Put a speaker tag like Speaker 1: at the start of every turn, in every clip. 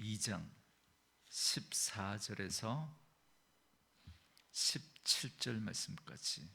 Speaker 1: 2장 14절에서 17절 말씀까지.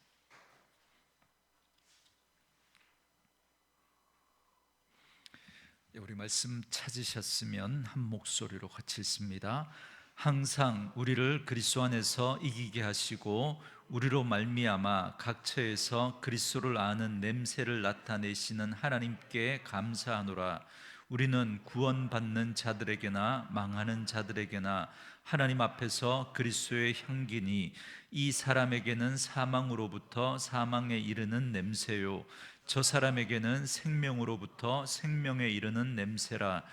Speaker 1: 우리 말씀 찾으셨으면 한 목소리로 같이 읽습니다. 항상 우리를 그리스도 안에서 이기게 하시고 우리로 말미암아 각처에서 그리스도를 아는 냄새를 나타내시는 하나님께 감사하노라. 우리는 구원받는 자들에게나 망하는 자들에게나 하나님 앞에서 그리스도의 향기니 이 사람에게는 사망으로부터 사망에 이르는 냄새요 저 사람에게는 생명으로부터 생명에 이르는 냄새라.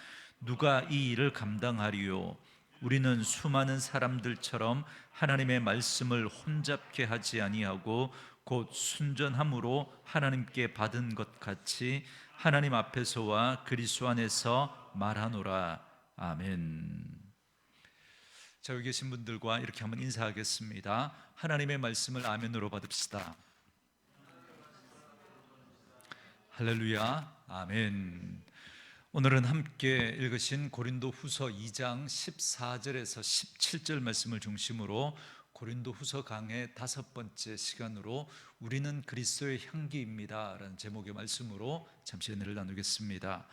Speaker 1: 누가 이 일을 감당하리요? 우리는 수많은 사람들처럼 하나님의 말씀을 혼잡케 하지 아니하고 곧 순전함으로 하나님께 받은 것 같이 하나님 앞에서와 그리스도 안에서 말하노라. 아멘. 자, 여기 계신 분들과 이렇게 한번 인사하겠습니다. 하나님의 말씀을 아멘으로 받읍시다. 할렐루야. 아멘. 오늘은 함께 읽으신 고린도후서 2장 14절에서 17절 말씀을 중심으로 고린도후서 강의 5번째 시간으로 우리는 그리스도의 향기입니다 라는 제목의 말씀으로 잠시 은혜를 나누겠습니다.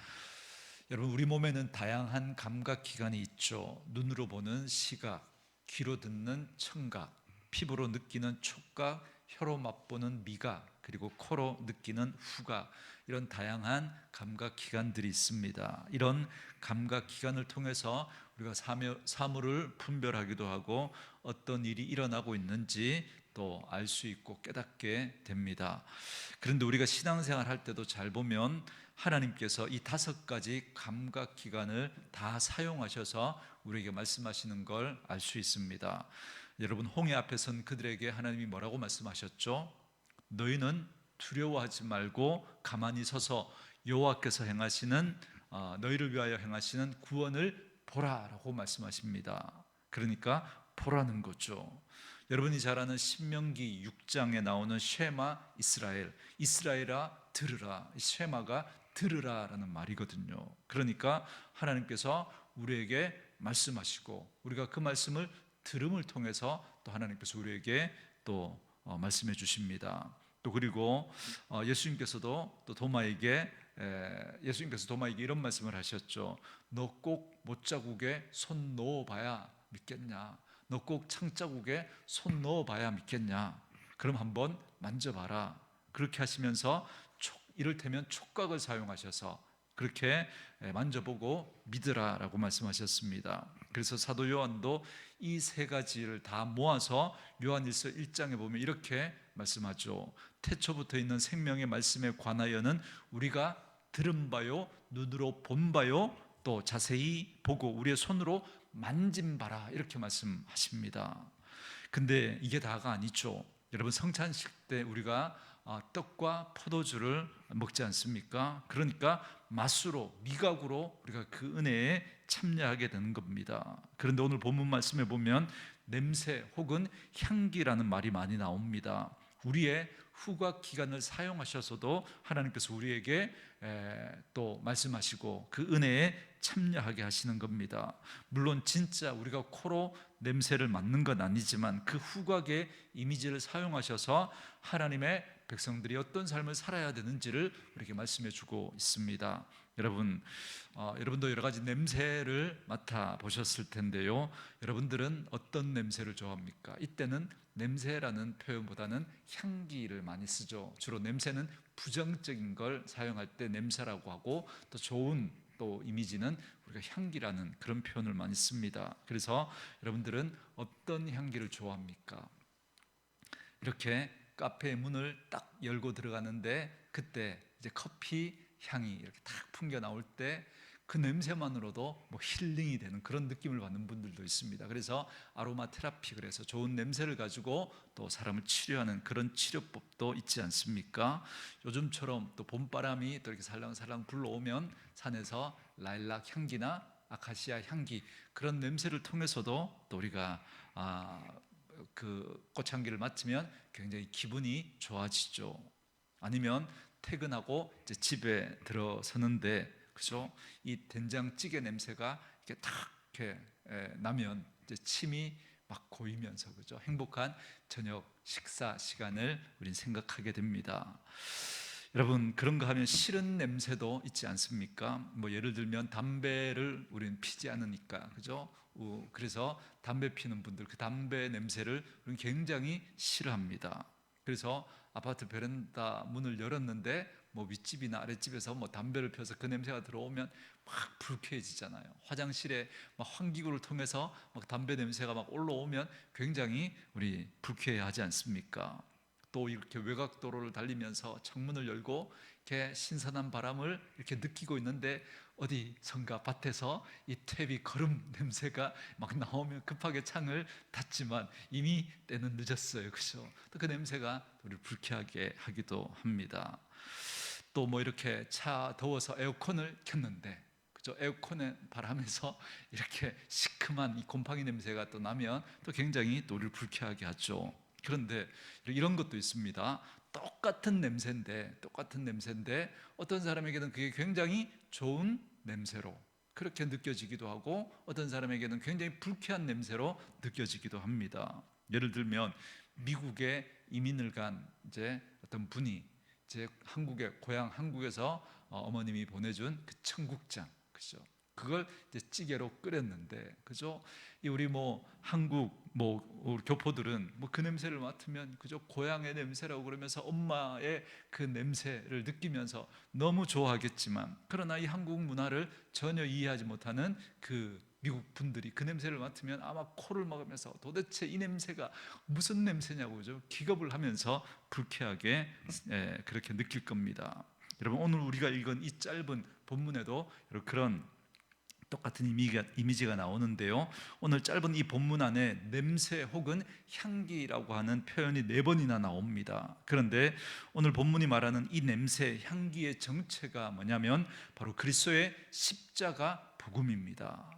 Speaker 1: 여러분, 우리 몸에는 다양한 감각기관이 있죠. 눈으로 보는 시각, 귀로 듣는 청각, 피부로 느끼는 촉각, 혀로 맛보는 미각, 그리고 코로 느끼는 후각, 이런 다양한 감각기관들이 있습니다. 이런 감각기관을 통해서 우리가 사물을 분별하기도 하고 어떤 일이 일어나고 있는지 또 알 수 있고 깨닫게 됩니다. 그런데 우리가 신앙생활 할 때도 잘 보면 하나님께서 이 5가지 감각기관을 다 사용하셔서 우리에게 말씀하시는 걸 알 수 있습니다. 여러분, 홍해 앞에 선 그들에게 하나님이 뭐라고 말씀하셨죠? 너희는 두려워하지 말고 가만히 서서 여호와께서 행하시는 너희를 위하여 행하시는 구원을 보라라고 말씀하십니다. 그러니까 보라는 거죠. 여러분이 잘 아는 신명기 6장에 나오는 쉐마 이스라엘, 이스라엘아 들으라. 쉐마가 들으라라는 말이거든요. 그러니까 하나님께서 우리에게 말씀하시고 우리가 그 말씀을 들음을 통해서 또 하나님께서 우리에게 또 말씀해 주십니다. 또 그리고 예수님께서 도마에게 이런 말씀을 하셨죠. 너 꼭 못자국에 손 넣어봐야 믿겠냐? 너 꼭 창자국에 손 넣어봐야 믿겠냐? 그럼 한번 만져봐라. 그렇게 하시면서 이를테면 촉각을 사용하셔서 그렇게 만져보고 믿으라라고 말씀하셨습니다. 그래서 사도 요한도 이 3가지를 다 모아서 요한일서 1장에 보면 이렇게 말씀하죠. 태초부터 있는 생명의 말씀에 관하여는 우리가 들은 바요, 눈으로 본 바요, 또 자세히 보고 우리의 손으로 만진 바라, 이렇게 말씀하십니다. 근데 이게 다가 아니죠. 여러분, 성찬식 때 우리가 떡과 포도주를 먹지 않습니까? 그러니까 맛으로, 미각으로 우리가 그 은혜에 참여하게 되는 겁니다. 그런데 오늘 본문 말씀에 보면 냄새 혹은 향기라는 말이 많이 나옵니다. 우리의 후각 기관을 사용하셔서도 하나님께서 우리에게 또 말씀하시고 그 은혜에 참여하게 하시는 겁니다. 물론 진짜 우리가 코로 냄새를 맡는 건 아니지만 그 후각의 이미지를 사용하셔서 하나님의 백성들이 어떤 삶을 살아야 되는지를 우리에게 말씀해 주고 있습니다. 여러분도 여러 가지 냄새를 맡아보셨을 텐데요. 여러분들은 어떤 냄새를 좋아합니까? 이때는 냄새라는 표현보다는 향기를 많이 쓰죠. 주로 냄새는 부정적인 걸 사용할 때 냄새라고 하고, 또 좋은 또 이미지는 우리가 향기라는 그런 표현을 많이 씁니다. 그래서 여러분들은 어떤 향기를 좋아합니까? 이렇게 카페의 문을 딱 열고 들어가는데 그때 이제 커피 향이 이렇게 딱 풍겨 나올 때 그 냄새만으로도 뭐 힐링이 되는 그런 느낌을 받는 분들도 있습니다. 그래서 아로마 테라피, 그래서 좋은 냄새를 가지고 또 사람을 치료하는 그런 치료법도 있지 않습니까? 요즘처럼 또 봄바람이 또 이렇게 살랑살랑 불러오면 산에서 라일락 향기나 아카시아 향기, 그런 냄새를 통해서도 또 우리가 그 꽃향기를 맡으면 굉장히 기분이 좋아지죠. 아니면 퇴근하고 이제 집에 들어서는데, 그죠? 이 된장찌개 냄새가 이렇게 탁 이렇게 나면 이제 침이 막 고이면서, 그죠? 행복한 저녁 식사 시간을 우린 생각하게 됩니다. 여러분, 그런가 하면 싫은 냄새도 있지 않습니까? 뭐 예를 들면 담배를 우리는 피지 않으니까, 그죠? 그래서 담배 피는 분들, 그 담배 냄새를 우리는 굉장히 싫어합니다. 그래서 아파트 베란다 문을 열었는데 뭐 윗집이나 아랫집에서 뭐 담배를 펴서 그 냄새가 들어오면 막 불쾌해지잖아요. 화장실에 막 환기구를 통해서 막 담배 냄새가 막 올라오면 굉장히 우리 불쾌해하지 않습니까? 또 이렇게 외곽도로를 달리면서 창문을 열고 이렇게 신선한 바람을 이렇게 느끼고 있는데 어디선가 밭에서 이 퇴비 거름 냄새가 막 나오면 급하게 창을 닫지만 이미 때는 늦었어요, 그죠? 또 그 냄새가 우리를 불쾌하게 하기도 합니다. 또 뭐 이렇게 차 더워서 에어컨을 켰는데, 그죠? 에어컨의 바람에서 이렇게 시큼한 이 곰팡이 냄새가 또 나면 또 굉장히 또 우리를 불쾌하게 하죠. 그런데 이런 것도 있습니다. 똑같은 냄새인데 어떤 사람에게는 그게 굉장히 좋은 냄새로 그렇게 느껴지기도 하고 어떤 사람에게는 굉장히 불쾌한 냄새로 느껴지기도 합니다. 예를 들면 미국에 이민을 간 이제 어떤 분이 제 한국의 고향 한국에서 어머님이 보내준 그 청국장, 그죠? 그걸 이제 찌개로 끓였는데, 그죠? 우리 뭐 한국 뭐 우리 교포들은 뭐 그 냄새를 맡으면 그죠? 고향의 냄새라고 그러면서 엄마의 그 냄새를 느끼면서 너무 좋아하겠지만, 그러나 이 한국 문화를 전혀 이해하지 못하는 그 미국 분들이 그 냄새를 맡으면 아마 코를 막으면서 도대체 이 냄새가 무슨 냄새냐고, 그죠? 기겁을 하면서 불쾌하게 그렇게 느낄 겁니다. 여러분, 오늘 우리가 읽은 이 짧은 본문에도 그런 똑같은 이미지가 나오는데요. 오늘 짧은 이 본문 안에 냄새 혹은 향기라고 하는 표현이 4번이나 나옵니다. 그런데 오늘 본문이 말하는 이 냄새, 향기의 정체가 뭐냐면 바로 그리스도의 십자가 복음입니다.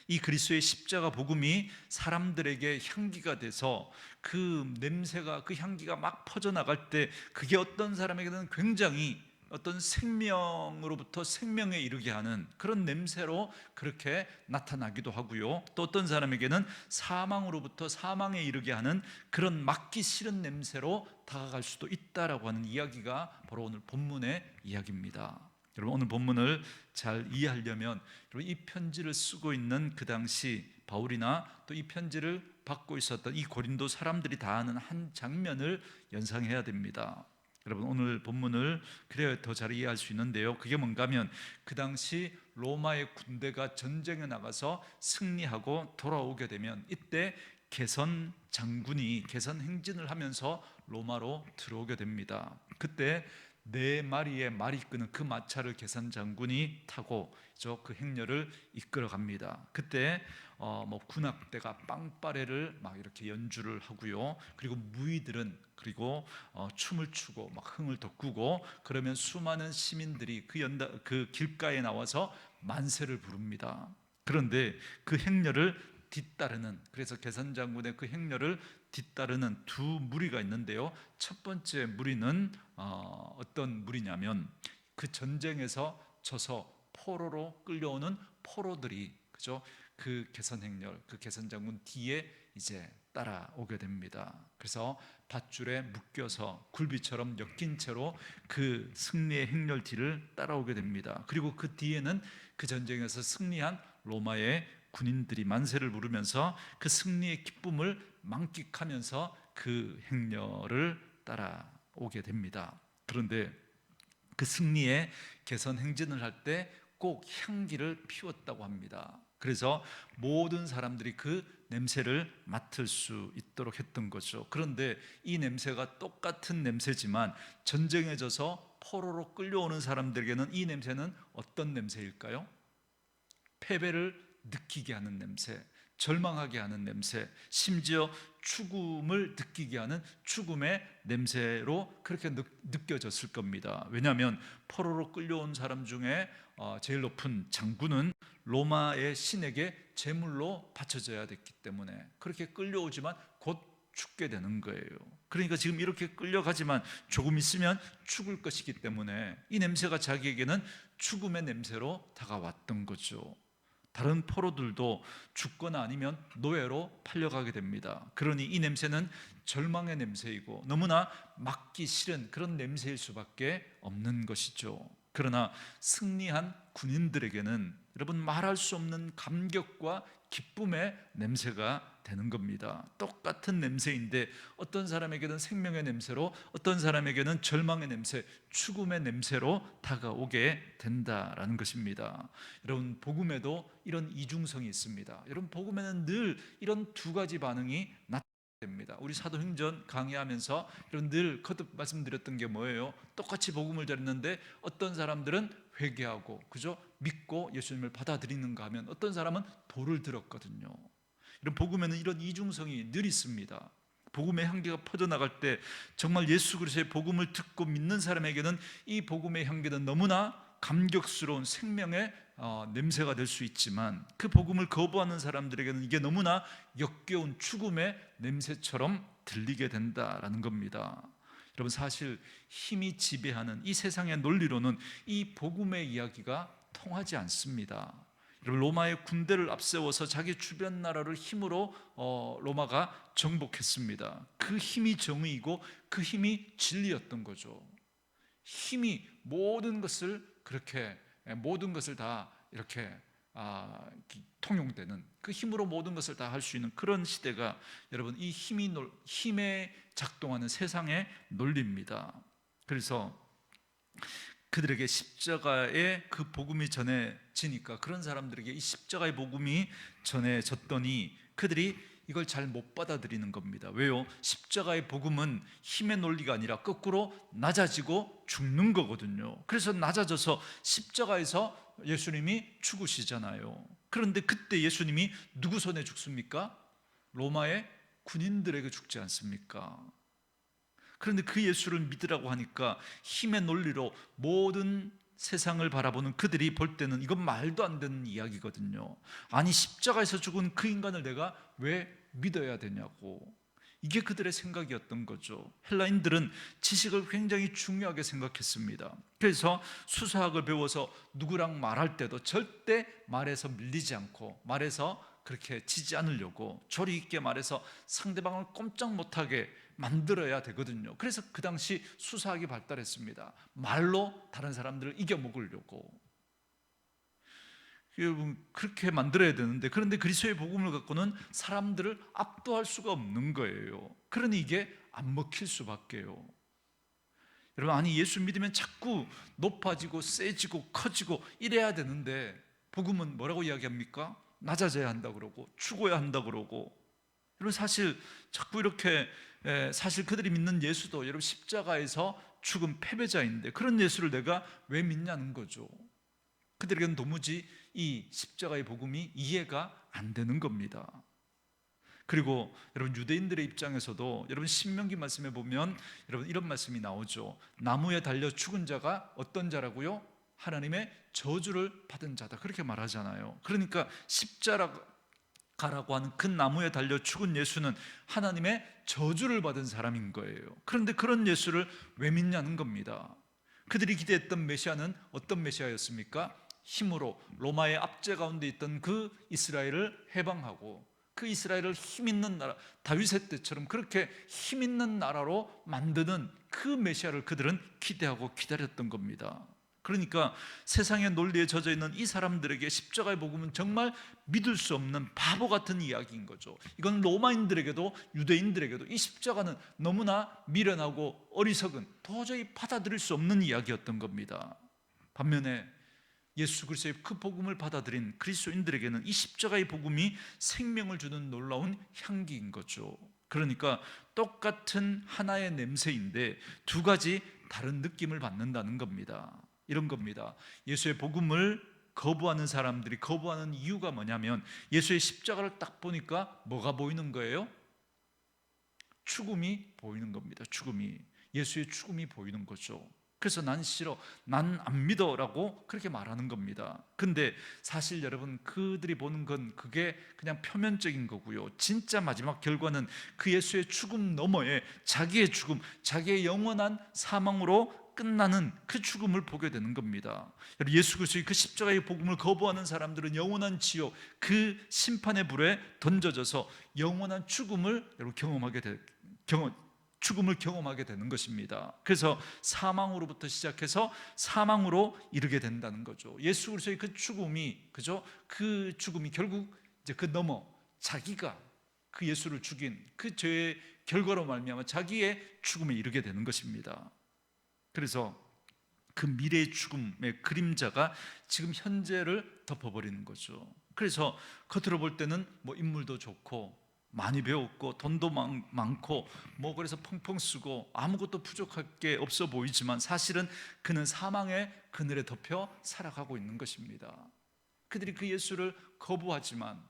Speaker 1: 이 그리스도의 십자가 복음이 사람들에게 향기가 돼서 그 냄새가, 그 향기가 막 퍼져나갈 때 그게 어떤 사람에게는 굉장히 어떤 생명으로부터 생명에 이르게 하는 그런 냄새로 그렇게 나타나기도 하고요. 또 어떤 사람에게는 사망으로부터 사망에 이르게 하는 그런 맡기 싫은 냄새로 다가갈 수도 있다라고 하는 이야기가 바로 오늘 본문의 이야기입니다. 여러분, 오늘 본문을 잘 이해하려면 이 편지를 쓰고 있는 그 당시 바울이나 또 이 편지를 받고 있었던 이 고린도 사람들이 다 아는 한 장면을 연상해야 됩니다. 여러분, 오늘 본문을 그래야 더 잘 이해할 수 있는데요. 그게 뭔가 하면 그 당시 로마의 군대가 전쟁에 나가서 승리하고 돌아오게 되면 이때 개선 장군이 개선 행진을 하면서 로마로 들어오게 됩니다. 그때 4마리의 말이 끄는 그 마차를 개선 장군이 타고 그 행렬을 이끌어 갑니다. 그때 뭐 군악대가 빵빠레를 막 이렇게 연주를 하고요. 그리고 무의들은 그리고 춤을 추고 막 흥을 돋구고, 그러면 수많은 시민들이 그 길가에 나와서 만세를 부릅니다. 그런데 그 행렬을 뒤따르는, 그래서 개선 장군의 그 행렬을 뒤따르는 2무리가 있는데요. 첫 번째 무리는 어떤 무리냐면 그 전쟁에서 져서 포로로 끌려오는 포로들이, 그죠? 그 개선 행렬, 그 개선 장군 뒤에 이제 따라오게 됩니다. 그래서 밧줄에 묶여서 굴비처럼 엮인 채로 그 승리의 행렬 뒤를 따라오게 됩니다. 그리고 그 뒤에는 그 전쟁에서 승리한 로마의 군인들이 만세를 부르면서 그 승리의 기쁨을 만끽하면서 그 행렬을 따라오게 됩니다. 그런데 그 승리의 개선 행진을 할 때 꼭 향기를 피웠다고 합니다. 그래서 모든 사람들이 그 냄새를 맡을 수 있도록 했던 거죠. 그런데 이 냄새가 똑같은 냄새지만 전쟁에 져서 포로로 끌려오는 사람들에게는 이 냄새는 어떤 냄새일까요? 패배를 느끼게 하는 냄새, 절망하게 하는 냄새, 심지어 죽음을 느끼게 하는 죽음의 냄새로 그렇게 느껴졌을 겁니다. 왜냐하면 포로로 끌려온 사람 중에 제일 높은 장군은 로마의 신에게 제물로 바쳐져야 됐기 때문에 그렇게 끌려오지만 곧 죽게 되는 거예요. 그러니까 지금 이렇게 끌려가지만 조금 있으면 죽을 것이기 때문에 이 냄새가 자기에게는 죽음의 냄새로 다가왔던 거죠. 다른 포로들도 죽거나 아니면 노예로 팔려가게 됩니다. 그러니 이 냄새는 절망의 냄새이고 너무나 맡기 싫은 그런 냄새일 수밖에 없는 것이죠. 그러나 승리한 군인들에게는 여러분 말할 수 없는 감격과 기쁨의 냄새가 되는 겁니다. 똑같은 냄새인데 어떤 사람에게는 생명의 냄새로, 어떤 사람에게는 절망의 냄새, 죽음의 냄새로 다가오게 된다라는 것입니다. 여러분, 복음에도 이런 이중성이 있습니다. 여러분, 복음에는 늘 이런 두 가지 반응이 됩니다. 우리 사도행전 강의하면서 이런 늘 거듭 말씀드렸던 게 뭐예요? 똑같이 복음을 전했는데 어떤 사람들은 회개하고 그죠? 믿고 예수님을 받아들이는가 하면 어떤 사람은 돌을 들었거든요. 이런 복음에는 이런 이중성이 늘 있습니다. 복음의 향기가 퍼져나갈 때 정말 예수 그리스도의 복음을 듣고 믿는 사람에게는 이 복음의 향기는 너무나 감격스러운 생명의 냄새가 될 수 있지만 그 복음을 거부하는 사람들에게는 이게 너무나 역겨운 죽음의 냄새처럼 들리게 된다라는 겁니다. 여러분, 사실 힘이 지배하는 이 세상의 논리로는 이 복음의 이야기가 통하지 않습니다. 여러분, 로마의 군대를 앞세워서 자기 주변 나라를 힘으로 로마가 정복했습니다. 그 힘이 정의이고 그 힘이 진리였던 거죠. 힘이 모든 것을 다 이렇게 통용되는 그 힘으로 모든 것을 다 할 수 있는 그런 시대가 여러분 이 힘에 작동하는 세상의 논리입니다. 그래서 그들에게 십자가의 그 복음이 전해지니까 그런 사람들에게 이 십자가의 복음이 전해졌더니 그들이 이걸 잘 못 받아들이는 겁니다. 왜요? 십자가의 복음은 힘의 논리가 아니라 거꾸로 낮아지고 죽는 거거든요. 그래서 낮아져서 십자가에서 예수님이 죽으시잖아요. 그런데 그때 예수님이 누구 손에 죽습니까? 로마의 군인들에게 죽지 않습니까? 그런데 그 예수를 믿으라고 하니까 힘의 논리로 모든 세상을 바라보는 그들이 볼 때는 이건 말도 안 되는 이야기거든요. 아니, 십자가에서 죽은 그 인간을 내가 왜 믿어야 되냐고. 이게 그들의 생각이었던 거죠. 헬라인들은 지식을 굉장히 중요하게 생각했습니다. 그래서 수사학을 배워서 누구랑 말할 때도 절대 말에서 밀리지 않고 말에서 그렇게 지지 않으려고 조리 있게 말해서 상대방을 꼼짝 못하게 만들어야 되거든요. 그래서 그 당시 수사학이 발달했습니다. 말로 다른 사람들을 이겨먹으려고. 여러분, 그렇게 만들어야 되는데 그런데 그리스도의 복음을 갖고는 사람들을 압도할 수가 없는 거예요. 그러니 이게 안 먹힐 수밖에요. 여러분, 아니 예수 믿으면 자꾸 높아지고 세지고 커지고 이래야 되는데 복음은 뭐라고 이야기합니까? 낮아져야 한다 그러고 죽어야 한다 그러고. 여러분, 사실 자꾸 이렇게 사실 그들이 믿는 예수도 여러분 십자가에서 죽은 패배자인데 그런 예수를 내가 왜 믿냐는 거죠. 그들에게는 도무지 이 십자가의 복음이 이해가 안 되는 겁니다. 그리고 여러분, 유대인들의 입장에서도 여러분 신명기 말씀에 보면 여러분 이런 말씀이 나오죠. 나무에 달려 죽은 자가 어떤 자라고요? 하나님의 저주를 받은 자다, 그렇게 말하잖아요. 그러니까 십자가라고 하는 그 나무에 달려 죽은 예수는 하나님의 저주를 받은 사람인 거예요. 그런데 그런 예수를 왜 믿냐는 겁니다. 그들이 기대했던 메시아는 어떤 메시아였습니까? 힘으로 로마의 압제 가운데 있던 그 이스라엘을 해방하고 그 이스라엘을 힘 있는 나라, 다윗의 때처럼 그렇게 힘 있는 나라로 만드는 그 메시아를 그들은 기대하고 기다렸던 겁니다. 그러니까 세상의 논리에 젖어 있는 이 사람들에게 십자가의 복음은 정말 믿을 수 없는 바보 같은 이야기인 거죠. 이건 로마인들에게도 유대인들에게도 이 십자가는 너무나 미련하고 어리석은, 도저히 받아들일 수 없는 이야기였던 겁니다. 반면에 예수 그리스도의 그 복음을 받아들인 그리스도인들에게는 이 십자가의 복음이 생명을 주는 놀라운 향기인 거죠. 그러니까 똑같은 하나의 냄새인데 두 가지 다른 느낌을 받는다는 겁니다. 이런 겁니다. 예수의 복음을 거부하는 사람들이 거부하는 이유가 뭐냐면 예수의 십자가를 딱 보니까 뭐가 보이는 거예요? 죽음이 보이는 겁니다. 예수의 죽음이 보이는 거죠. 그래서 난 싫어, 난 안 믿어 라고 그렇게 말하는 겁니다. 근데 사실 여러분, 그들이 보는 건 그게 그냥 표면적인 거고요. 진짜 마지막 결과는 그 예수의 죽음 너머에 자기의 죽음, 자기의 영원한 사망으로 끝나는 그 죽음을 보게 되는 겁니다. 예수 그리스도의 그 십자가의 복음을 거부하는 사람들은 영원한 지옥, 그 심판의 불에 던져져서 영원한 죽음을 경험하게 되는 것입니다. 그래서 사망으로부터 시작해서 사망으로 이르게 된다는 거죠. 예수 그리스도의 그 죽음이, 그죠? 그 죽음이 결국 이제 그 넘어 자기가 그 예수를 죽인 그 죄의 결과로 말미암아 자기의 죽음에 이르게 되는 것입니다. 그래서 그 미래의 죽음의 그림자가 지금 현재를 덮어버리는 거죠. 그래서 겉으로 볼 때는 뭐 인물도 좋고 많이 배웠고 돈도 많고 뭐 그래서 펑펑 쓰고 아무것도 부족할 게 없어 보이지만 사실은 그는 사망의 그늘에 덮여 살아가고 있는 것입니다. 그들이 그 예수를 거부하지만,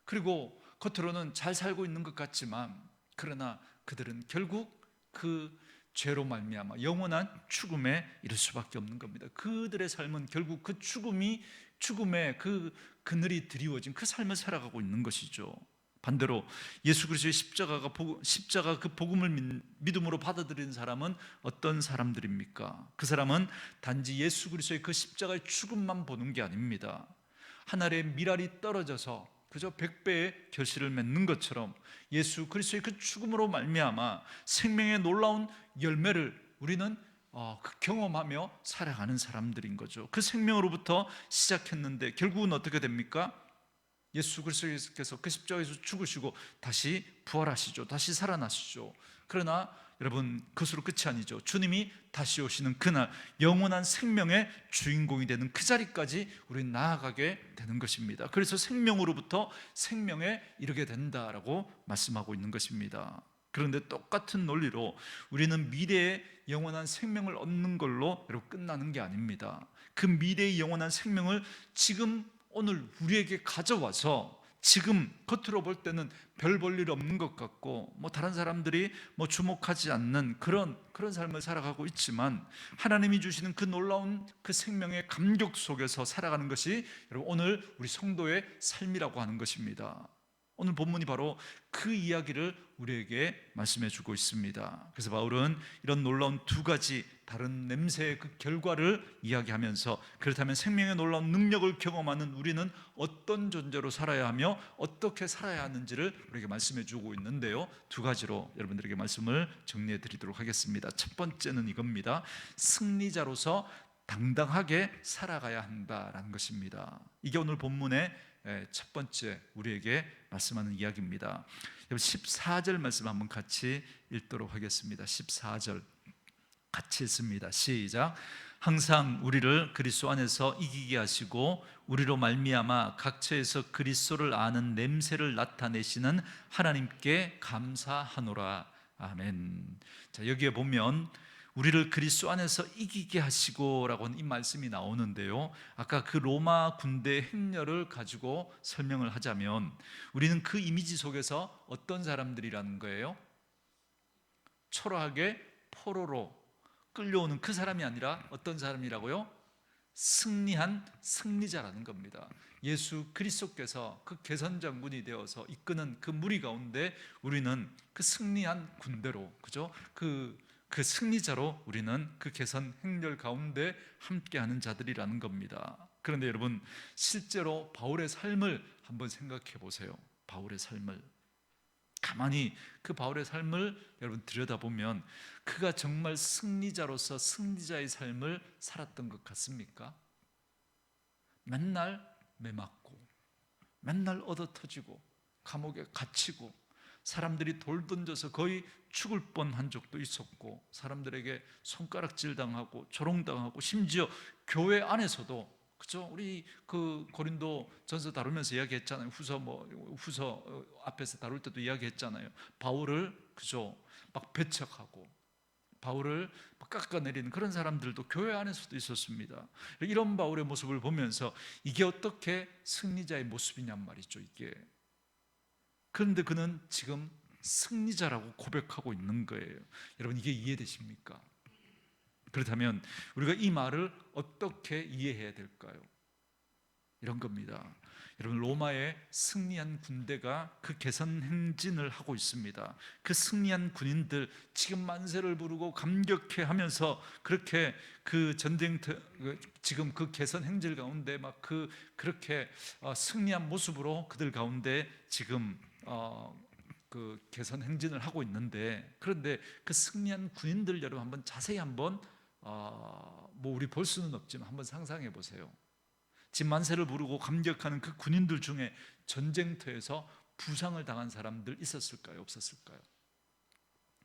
Speaker 1: 그리고 겉으로는 잘 살고 있는 것 같지만, 그러나 그들은 결국 그 죄로 말미암아 영원한 죽음에 이를 수밖에 없는 겁니다. 그들의 삶은 결국 그 죽음의 그 그늘이 드리워진 그 삶을 살아가고 있는 것이죠. 반대로 예수 그리스도의 십자가 그 복음을 믿음으로 받아들이는 사람은 어떤 사람들입니까? 그 사람은 단지 예수 그리스도의 그 십자가의 죽음만 보는 게 아닙니다. 하늘의 미랄이 떨어져서 그저 100배의 결실을 맺는 것처럼 예수 그리스도의 그 죽음으로 말미암아 생명의 놀라운 열매를 우리는 경험하며 살아가는 사람들인 거죠. 그 생명으로부터 시작했는데 결국은 어떻게 됩니까? 예수 그리스도께서 그 십자가에서 죽으시고 다시 부활하시죠. 다시 살아나시죠. 그러나 여러분, 그것으로 끝이 아니죠. 주님이 다시 오시는 그날 영원한 생명의 주인공이 되는 그 자리까지 우리는 나아가게 되는 것입니다. 그래서 생명으로부터 생명에 이르게 된다라고 말씀하고 있는 것입니다. 그런데 똑같은 논리로 우리는 미래의 영원한 생명을 얻는 걸로 끝나는 게 아닙니다. 그 미래의 영원한 생명을 지금 오늘 우리에게 가져와서, 지금 겉으로 볼 때는 별 볼 일 없는 것 같고 뭐 다른 사람들이 뭐 주목하지 않는 그런 삶을 살아가고 있지만, 하나님이 주시는 그 놀라운 그 생명의 감격 속에서 살아가는 것이 여러분 오늘 우리 성도의 삶이라고 하는 것입니다. 오늘 본문이 바로 그 이야기를 우리에게 말씀해 주고 있습니다. 그래서 바울은 이런 놀라운 두 가지 다른 냄새의 그 결과를 이야기하면서, 그렇다면 생명의 놀라운 능력을 경험하는 우리는 어떤 존재로 살아야 하며 어떻게 살아야 하는지를 우리에게 말씀해 주고 있는데요, 두 가지로 여러분들에게 말씀을 정리해 드리도록 하겠습니다. 첫 번째는 이겁니다. 승리자로서 당당하게 살아가야 한다라는 것입니다. 이게 오늘 본문의 첫 번째 우리에게 말씀하는 이야기입니다. 14절 말씀 한번 같이 읽도록 하겠습니다. 14절 같이 읽습니다. 시작. 항상 우리를 그리스도 안에서 이기게 하시고 우리로 말미암아 각처에서 그리스도를 아는 냄새를 나타내시는 하나님께 감사하노라. 아멘. 자, 여기에 보면 우리를 그리스도 안에서 이기게 하시고 라고 하는 이 말씀이 나오는데요, 아까 그 로마 군대의 행렬을 가지고 설명을 하자면 우리는 그 이미지 속에서 어떤 사람들이라는 거예요? 초라하게 포로로 끌려오는 그 사람이 아니라 어떤 사람이라고요? 승리한 승리자라는 겁니다. 예수 그리스도께서 그 개선장군이 되어서 이끄는 그 무리 가운데 우리는 그 승리한 군대로, 그죠? 그 승리자로 우리는 그 개선 행렬 가운데 함께하는 자들이라는 겁니다. 그런데 여러분, 실제로 바울의 삶을 한번 생각해 보세요. 바울의 삶을 가만히 그 바울의 삶을 여러분 들여다보면 그가 정말 승리자로서 승리자의 삶을 살았던 것 같습니까? 맨날 매맞고 맨날 얻어터지고 감옥에 갇히고 사람들이 돌 던져서 거의 죽을 뻔한 적도 있었고, 사람들에게 손가락질 당하고 조롱당하고, 심지어 교회 안에서도, 그죠? 우리 그 고린도 전서 다루면서 이야기했잖아요. 후서 앞에서 다룰 때도 이야기했잖아요. 바울을, 그죠? 막 배척하고 바울을 깎아내리는 그런 사람들도 교회 안에서도 있었습니다. 이런 바울의 모습을 보면서 이게 어떻게 승리자의 모습이냔 말이죠, 이게. 그런데 그는 지금 승리자라고 고백하고 있는 거예요. 여러분, 이게 이해되십니까? 그렇다면 우리가 이 말을 어떻게 이해해야 될까요? 이런 겁니다. 여러분, 로마의 승리한 군대가 그 개선 행진을 하고 있습니다. 그 승리한 군인들 지금 만세를 부르고 감격해하면서 그렇게 그 전쟁 지금 그 개선 행진 가운데 막 그렇게 승리한 모습으로 그들 가운데 지금 그 개선 행진을 하고 있는데, 그런데 그 승리한 군인들 여러분 한번 자세히 한번 뭐 우리 볼 수는 없지만 한번 상상해 보세요. 지금 만세를 부르고 감격하는 그 군인들 중에 전쟁터에서 부상을 당한 사람들 있었을까요? 없었을까요?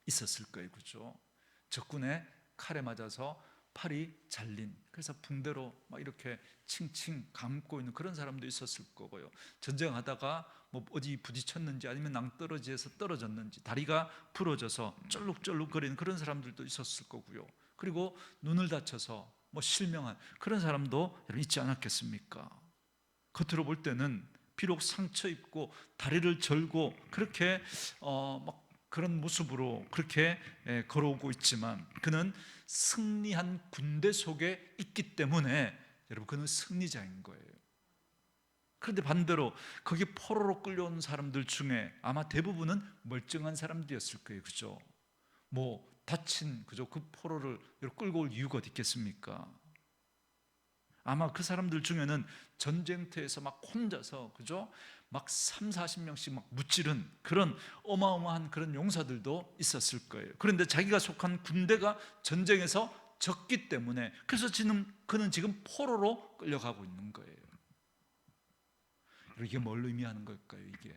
Speaker 1: 있었을 거예요. 그렇죠? 적군의 칼에 맞아서 팔이 잘린, 그래서 붕대로 막 이렇게 칭칭 감고 있는 그런 사람도 있었을 거고요. 전쟁하다가 뭐 어디 부딪혔는지 아니면 낭떠러지에서 떨어졌는지 다리가 부러져서 쩔룩쩔룩거리는 그런 사람들도 있었을 거고요. 그리고 눈을 다쳐서 뭐 실명한 그런 사람도 있지 않았겠습니까? 겉으로 볼 때는 비록 상처 입고 다리를 절고 그렇게 막 그런 모습으로 그렇게 걸어오고 있지만 그는 승리한 군대 속에 있기 때문에 여러분 그는 승리자인 거예요. 그런데 반대로 거기 포로로 끌려온 사람들 중에 아마 대부분은 멀쩡한 사람들이었을 거예요. 그죠? 뭐 다친 그죠? 그 포로를 끌고 올 이유가 어디 있겠습니까? 아마 그 사람들 중에는 전쟁터에서 막 혼자서 그죠? 막 3, 40명씩 막 무찌른 그런 어마어마한 그런 용사들도 있었을 거예요. 그런데 자기가 속한 군대가 전쟁에서 졌기 때문에 그래서 그는 지금 포로로 끌려가고 있는 거예요. 이게 뭘 의미하는 걸까요? 이게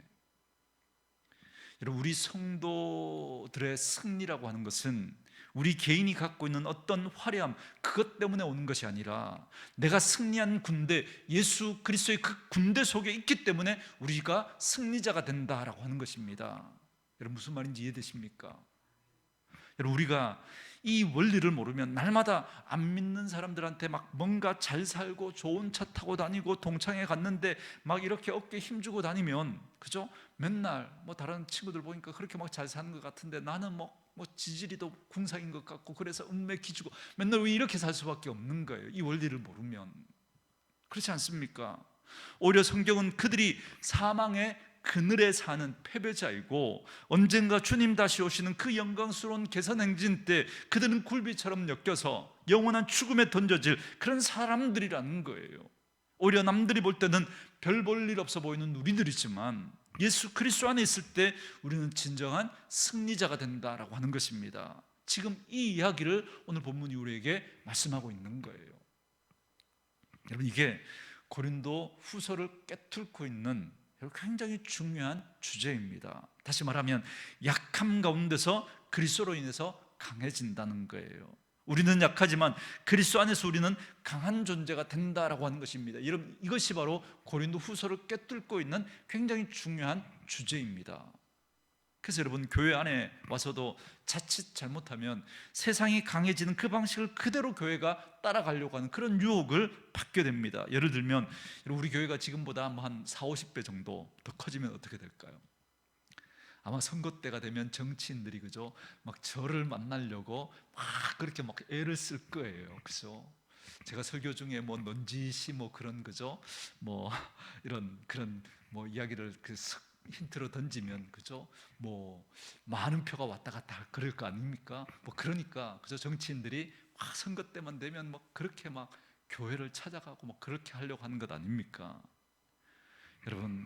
Speaker 1: 여러분, 우리 성도들의 승리라고 하는 것은 우리 개인이 갖고 있는 어떤 화려함 그것 때문에 오는 것이 아니라 내가 승리한 군대 예수 그리스도의 그 군대 속에 있기 때문에 우리가 승리자가 된다라고 하는 것입니다. 여러분 무슨 말인지 이해되십니까? 여러분 우리가 이 원리를 모르면 날마다 안 믿는 사람들한테 막 뭔가 잘 살고 좋은 차 타고 다니고 동창회 갔는데 막 이렇게 어깨에 힘주고 다니면 그죠? 맨날 뭐 다른 친구들 보니까 그렇게 막 잘 사는 것 같은데 나는 뭐 지지리도 궁상인 것 같고 그래서 음매 기주고 맨날 왜 이렇게 살 수밖에 없는 거예요. 이 원리를 모르면. 그렇지 않습니까? 오히려 성경은 그들이 사망의 그늘에 사는 패배자이고 언젠가 주님 다시 오시는 그 영광스러운 개선행진 때 그들은 굴비처럼 엮여서 영원한 죽음에 던져질 그런 사람들이라는 거예요. 오히려 남들이 볼 때는 별 볼 일 없어 보이는 우리들이지만 예수 그리스도 안에 있을 때 우리는 진정한 승리자가 된다라고 하는 것입니다. 지금 이 이야기를 오늘 본문이 우리에게 말씀하고 있는 거예요. 여러분 이게 고린도 후서를 꿰뚫고 있는 굉장히 중요한 주제입니다. 다시 말하면 약함 가운데서 그리스도로 인해서 강해진다는 거예요. 우리는 약하지만 그리스도 안에서 우리는 강한 존재가 된다라고 하는 것입니다. 여러분 이것이 바로 고린도 후서를 꿰뚫고 있는 굉장히 중요한 주제입니다. 그래서 여러분 교회 안에 와서도 자칫 잘못하면 세상이 강해지는 그 방식을 그대로 교회가 따라가려고 하는 그런 유혹을 받게 됩니다. 예를 들면 우리 교회가 지금보다 한 4, 50배 정도 더 커지면 어떻게 될까요? 아마 선거 때가 되면 정치인들이 그죠? 막 저를 만나려고 막 그렇게 막 애를 쓸 거예요. 그죠? 제가 설교 중에 뭐 넌지시 뭐 그런 그죠? 뭐 이런 그런 뭐 이야기를 힌트로 던지면 그죠? 뭐 많은 표가 왔다 갔다 그럴 거 아닙니까? 뭐 그러니까 그죠? 정치인들이 막 선거 때만 되면 막 그렇게 막 교회를 찾아가고 막 그렇게 하려고 하는 것 아닙니까? 여러분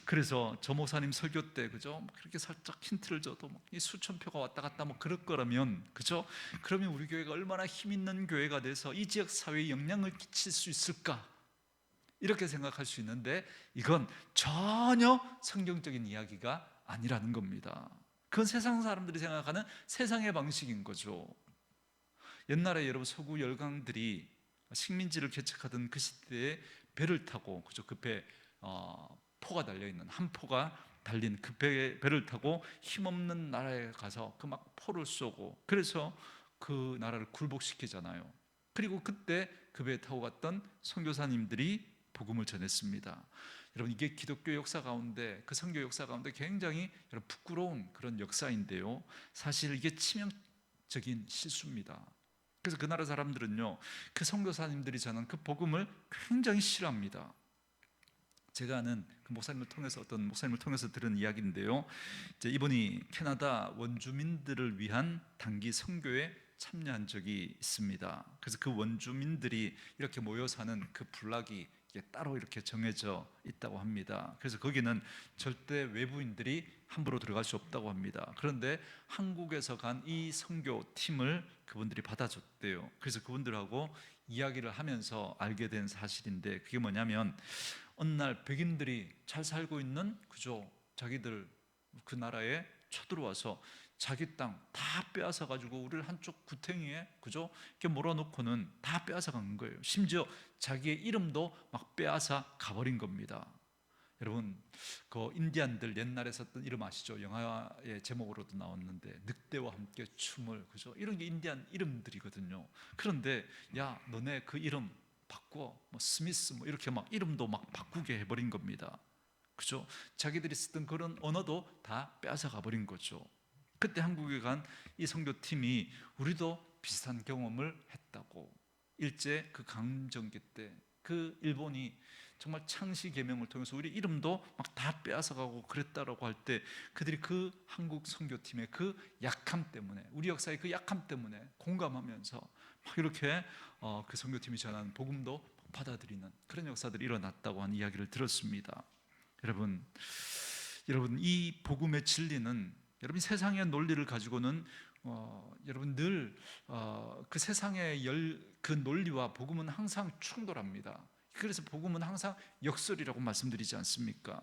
Speaker 1: 그래서 저 목사님 설교 때 그죠? 그렇게 살짝 힌트를 줘도 막 수천 표가 왔다 갔다 뭐 그럴 거라면 그죠? 그러면 우리 교회가 얼마나 힘 있는 교회가 돼서 이 지역 사회에 영향을 끼칠 수 있을까? 이렇게 생각할 수 있는데 이건 전혀 성경적인 이야기가 아니라는 겁니다. 그건 세상 사람들이 생각하는 세상의 방식인 거죠. 옛날에 여러분 서구 열강들이 식민지를 개척하던 그 시대에 배를 타고 그죠? 그 배 포가 달려 있는 한 포가 달린 그 배를 타고 힘없는 나라에 가서 그 막 포를 쏘고 그래서 그 나라를 굴복시키잖아요. 그리고 그때 그 배에 타고 갔던 선교사님들이 복음을 전했습니다. 여러분 이게 기독교 역사 가운데 그 선교 역사 가운데 굉장히 여러분 부끄러운 그런 역사인데요. 사실 이게 치명적인 실수입니다. 그래서 그 나라 사람들은요 그 선교사님들이 전한 그 복음을 굉장히 싫어합니다. 제가 아는 그 목사님을 통해서, 어떤 목사님을 통해서 들은 이야기인데요, 이제 이분이 캐나다 원주민들을 위한 단기 선교에 참여한 적이 있습니다. 그래서 그 원주민들이 이렇게 모여 사는 그 군락이 따로 이렇게 정해져 있다고 합니다. 그래서 거기는 절대 외부인들이 함부로 들어갈 수 없다고 합니다. 그런데 한국에서 간 이 선교팀을 그분들이 받아줬대요. 그래서 그분들하고 이야기를 하면서 알게 된 사실인데, 그게 뭐냐면 어느 날 백인들이 잘 살고 있는 그죠, 자기들 그 나라에 쳐들어와서 자기 땅 다 빼앗아 가지고 우리를 한쪽 구탱이에 그죠, 이렇게 몰아놓고는 다 빼앗아 간 거예요. 심지어 자기의 이름도 막 빼앗아 가버린 겁니다. 여러분, 그 인디안들 옛날에 썼던 이름 아시죠? 영화의 제목으로도 나왔는데 늑대와 함께 춤을, 그죠? 이런 게 인디안 이름들이거든요. 그런데 야, 너네 그 이름 바꿔, 뭐 스미스 뭐 이렇게 막 이름도 막 바꾸게 해버린 겁니다. 그죠? 자기들이 쓰던 그런 언어도 다 빼앗아 가버린 거죠. 그때 한국에 간 이 선교팀이 우리도 비슷한 경험을 했다고, 일제 그 강점기 때 그 일본이 정말 창시 개명을 통해서 우리 이름도 막 다 빼앗아가고 그랬다라고 할 때, 그들이 그 한국 선교팀의 그 약함 때문에, 우리 역사의 그 약함 때문에 공감하면서 막 이렇게 그 선교팀이 전하는 복음도 받아들이는 그런 역사들이 일어났다고 하는 이야기를 들었습니다. 여러분 이 복음의 진리는, 여러분 세상의 논리를 가지고는 여러분 늘 그 세상의 그 논리와 복음은 항상 충돌합니다. 그래서 복음은 항상 역설이라고 말씀드리지 않습니까?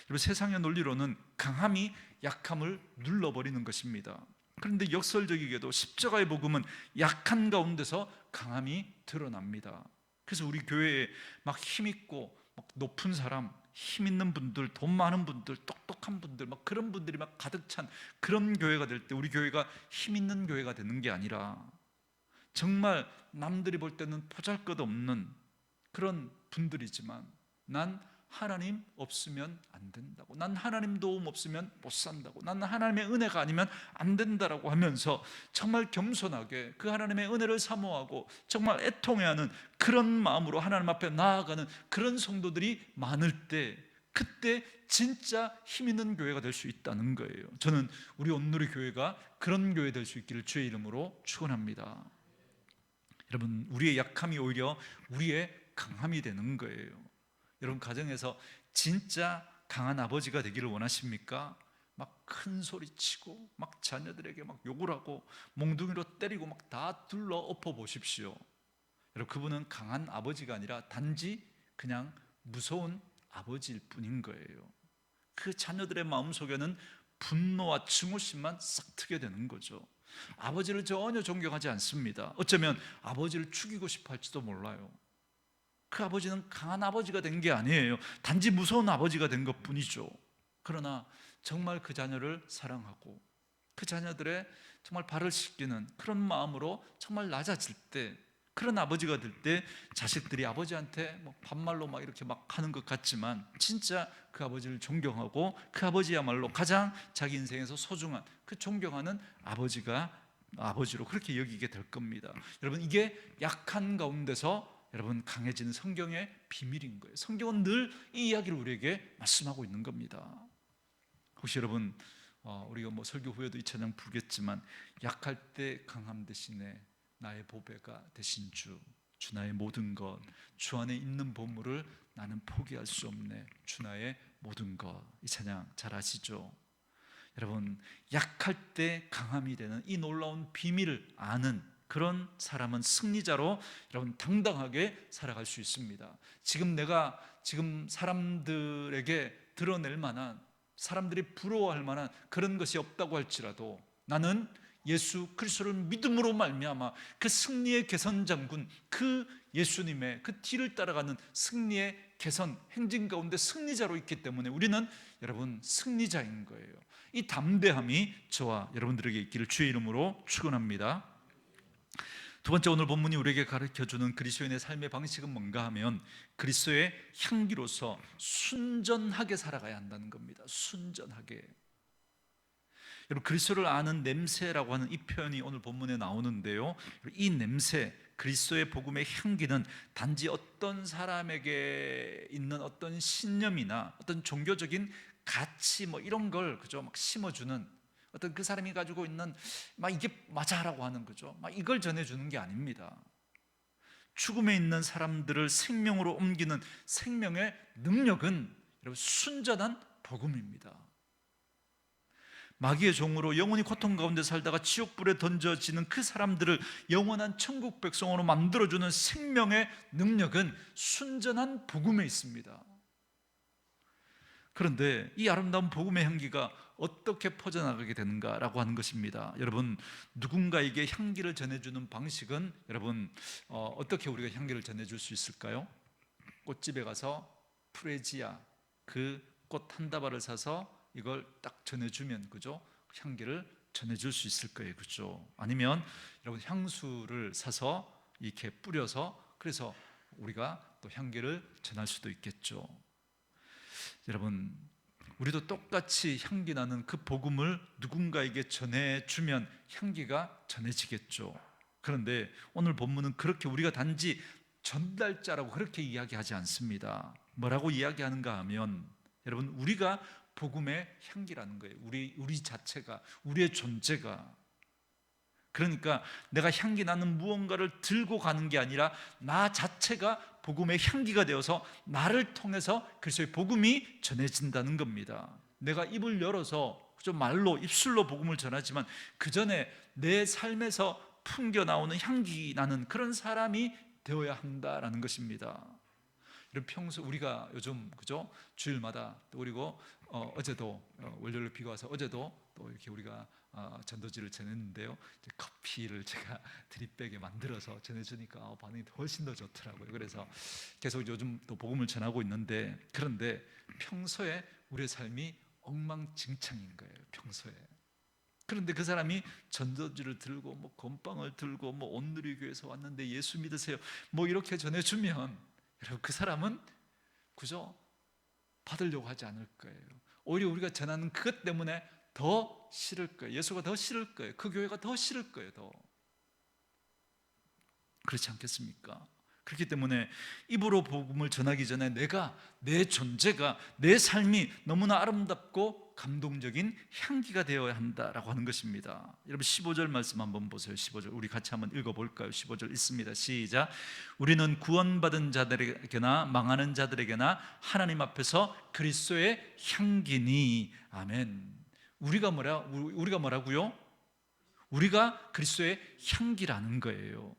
Speaker 1: 여러분 세상의 논리로는 강함이 약함을 눌러버리는 것입니다. 그런데 역설적이게도 십자가의 복음은 약한 가운데서 강함이 드러납니다. 그래서 우리 교회에 막 힘있고 막 높은 사람, 힘 있는 분들, 돈 많은 분들, 똑똑한 분들, 막 그런 분들이 막 가득 찬 그런 교회가 될 때, 우리 교회가 힘 있는 교회가 되는 게 아니라 정말 남들이 볼 때는 보잘것없는 그런 분들이지만, 난 하나님 없으면 안 된다고, 난 하나님 도움 없으면 못 산다고, 난 하나님의 은혜가 아니면 안 된다라고 하면서 정말 겸손하게 그 하나님의 은혜를 사모하고 정말 애통해하는 그런 마음으로 하나님 앞에 나아가는 그런 성도들이 많을 때, 그때 진짜 힘 있는 교회가 될 수 있다는 거예요. 저는 우리 온누리 교회가 그런 교회 될 수 있기를 주의 이름으로 축원합니다. 여러분, 우리의 약함이 오히려 우리의 강함이 되는 거예요. 여러분 가정에서 진짜 강한 아버지가 되기를 원하십니까? 막 큰 소리 치고 막 자녀들에게 막 욕을 하고 몽둥이로 때리고 막 다 둘러 엎어 보십시오. 여러분 그분은 강한 아버지가 아니라 단지 그냥 무서운 아버지일 뿐인 거예요. 그 자녀들의 마음속에는 분노와 증오심만 싹 트게 되는 거죠. 아버지를 전혀 존경하지 않습니다. 어쩌면 아버지를 죽이고 싶어 할지도 몰라요. 그 아버지는 강한 아버지가 된 게 아니에요. 단지 무서운 아버지가 된 것뿐이죠. 그러나 정말 그 자녀를 사랑하고 그 자녀들의 정말 발을 씻기는 그런 마음으로 정말 낮아질 때, 그런 아버지가 될 때 자식들이 아버지한테 뭐 반말로 막 이렇게 막 하는 것 같지만 진짜 그 아버지를 존경하고 그 아버지야말로 가장 자기 인생에서 소중한 그 존경하는 아버지로 그렇게 여기게 될 겁니다. 여러분 이게 약한 가운데서 여러분 강해지는 성경의 비밀인 거예요. 성경은 늘 이 이야기를 우리에게 말씀하고 있는 겁니다. 혹시 여러분 우리가 뭐 설교 후에도 이 찬양 부르겠지만, 약할 때 강함 대신에 나의 보배가 되신 주 나의 모든 것, 주 안에 있는 보물을 나는 포기할 수 없네, 주 나의 모든 것. 이 찬양 잘 아시죠? 여러분 약할 때 강함이 되는 이 놀라운 비밀을 아는 그런 사람은 승리자로 여러분 당당하게 살아갈 수 있습니다. 내가 사람들에게 드러낼 만한, 사람들이 부러워할 만한 그런 것이 없다고 할지라도 나는 예수 그리스도를 믿음으로 말미암아 그 승리의 개선 장군, 그 예수님의 그 뒤를 따라가는 승리의 개선 행진 가운데 승리자로 있기 때문에 우리는 여러분 승리자인 거예요. 이 담대함이 저와 여러분들에게 있기를 주의 이름으로 축원합니다. 두 번째, 오늘 본문이 우리에게 가르쳐주는 그리스도인의 삶의 방식은 뭔가 하면, 그리스도의 향기로서 순전하게 살아가야 한다는 겁니다. 순전하게. 여러분 그리스도를 아는 냄새라고 하는 이 표현이 오늘 본문에 나오는데요, 이 냄새, 그리스도의 복음의 향기는 단지 어떤 사람에게 있는 어떤 신념이나 어떤 종교적인 가치 뭐 이런 걸 그죠 막 심어주는 어떤 그 사람이 가지고 있는 막 이게 맞아라고 하는 거죠. 막 이걸 전해주는 게 아닙니다. 죽음에 있는 사람들을 생명으로 옮기는 생명의 능력은 여러분 순전한 복음입니다. 마귀의 종으로 영원히 고통 가운데 살다가 지옥불에 던져지는 그 사람들을 영원한 천국 백성으로 만들어주는 생명의 능력은 순전한 복음에 있습니다. 그런데 이 아름다운 복음의 향기가 어떻게 퍼져나가게 되는가라고 하는 것입니다. 여러분, 누군가에게 향기를 전해주는 방식은 여러분 어떻게 우리가 향기를 전해줄 수 있을까요? 꽃집에 가서 프레지아 그 꽃 한 다발을 사서 이걸 딱 전해주면 그죠? 향기를 전해줄 수 있을 거예요, 그죠? 아니면 여러분 향수를 사서 이렇게 뿌려서 그래서 우리가 또 향기를 전할 수도 있겠죠. 여러분, 우리도 똑같이 향기 나는 그 복음을 누군가에게 전해주면 향기가 전해지겠죠. 그런데 오늘 본문은 그렇게 우리가 단지 전달자라고 그렇게 이야기하지 않습니다. 뭐라고 이야기하는가 하면 여러분, 우리가 복음의 향기라는 거예요. 우리 자체가, 우리의 존재가. 그러니까 내가 향기 나는 무언가를 들고 가는 게 아니라 나 자체가 복음의 향기가 되어서 나를 통해서 그리스도의 복음이 전해진다는 겁니다. 내가 입을 열어서 좀 말로 입술로 복음을 전하지만 그 전에 내 삶에서 풍겨 나오는 향기 나는 그런 사람이 되어야 한다라는 것입니다. 평소 우리가 요즘 그죠 주일마다 또 그리고 어제도 월요일 비가 와서 어제도 또 이렇게 우리가 전도지를 전했는데요. 커피를 제가 드립백에 만들어서 전해주니까 반응이 훨씬 더 좋더라고요. 그래서 계속 요즘 또 복음을 전하고 있는데 그런데 평소에 우리의 삶이 엉망진창인 거예요. 평소에. 그런데 그 사람이 전도지를 들고 뭐 건빵을 들고 뭐 온누리교회에서 왔는데 예수 믿으세요. 뭐 이렇게 전해주면 여러분 그 사람은 그저 받으려고 하지 않을 거예요. 오히려 우리가 전하는 그것 때문에 더 싫을 거예요. 예수가 더 싫을 거예요. 그 교회가 더 싫을 거예요. 더 그렇지 않겠습니까? 그렇기 때문에 입으로 복음을 전하기 전에 내 존재가 내 삶이 너무나 아름답고 감동적인 향기가 되어야 한다라고 하는 것입니다. 여러분 15절 말씀 한번 보세요. 15절 우리 같이 한번 읽어볼까요? 15절 읽습니다. 시작. 우리는 구원받은 자들에게나 망하는 자들에게나 하나님 앞에서 그리스도의 향기니. 아멘. 우리가 뭐라고요? 우리가 그리스도의 향기라는 거예요.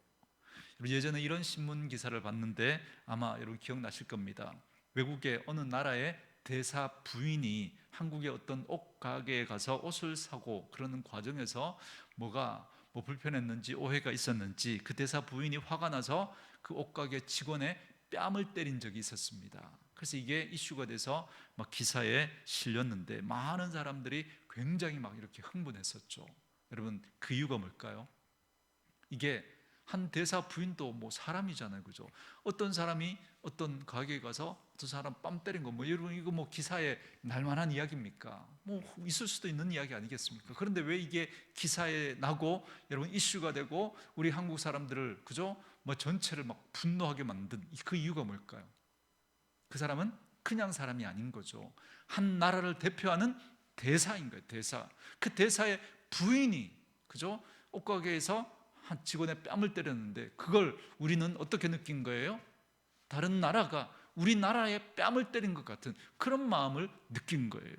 Speaker 1: 예전에 이런 신문 기사를 봤는데 아마 여러분 기억나실 겁니다. 외국의 어느 나라의 대사 부인이 한국의 어떤 옷 가게에 가서 옷을 사고 그러는 과정에서 뭐가 불편했는지 오해가 있었는지 그 대사 부인이 화가 나서 그 옷 가게 직원의 뺨을 때린 적이 있었습니다. 그래서 이게 이슈가 돼서 막 기사에 실렸는데 많은 사람들이 굉장히 막 이렇게 흥분했었죠. 여러분 그 이유가 뭘까요? 이게 한 대사 부인도 뭐 사람이잖아요, 그죠? 어떤 사람이 어떤 가게에 가서 어떤 사람 뺨 때린 거 뭐 여러분 이거 뭐 기사에 날만한 이야기입니까? 뭐 있을 수도 있는 이야기 아니겠습니까? 그런데 왜 이게 기사에 나고 여러분 이슈가 되고 우리 한국 사람들을 그죠? 뭐 전체를 막 분노하게 만든 그 이유가 뭘까요? 그 사람은 그냥 사람이 아닌 거죠. 한 나라를 대표하는 대사인 거예요, 대사. 그 대사의 부인이 그죠? 옷가게에서 한 직원의 뺨을 때렸는데 그걸 우리는 어떻게 느낀 거예요? 다른 나라가 우리나라의 뺨을 때린 것 같은 그런 마음을 느낀 거예요.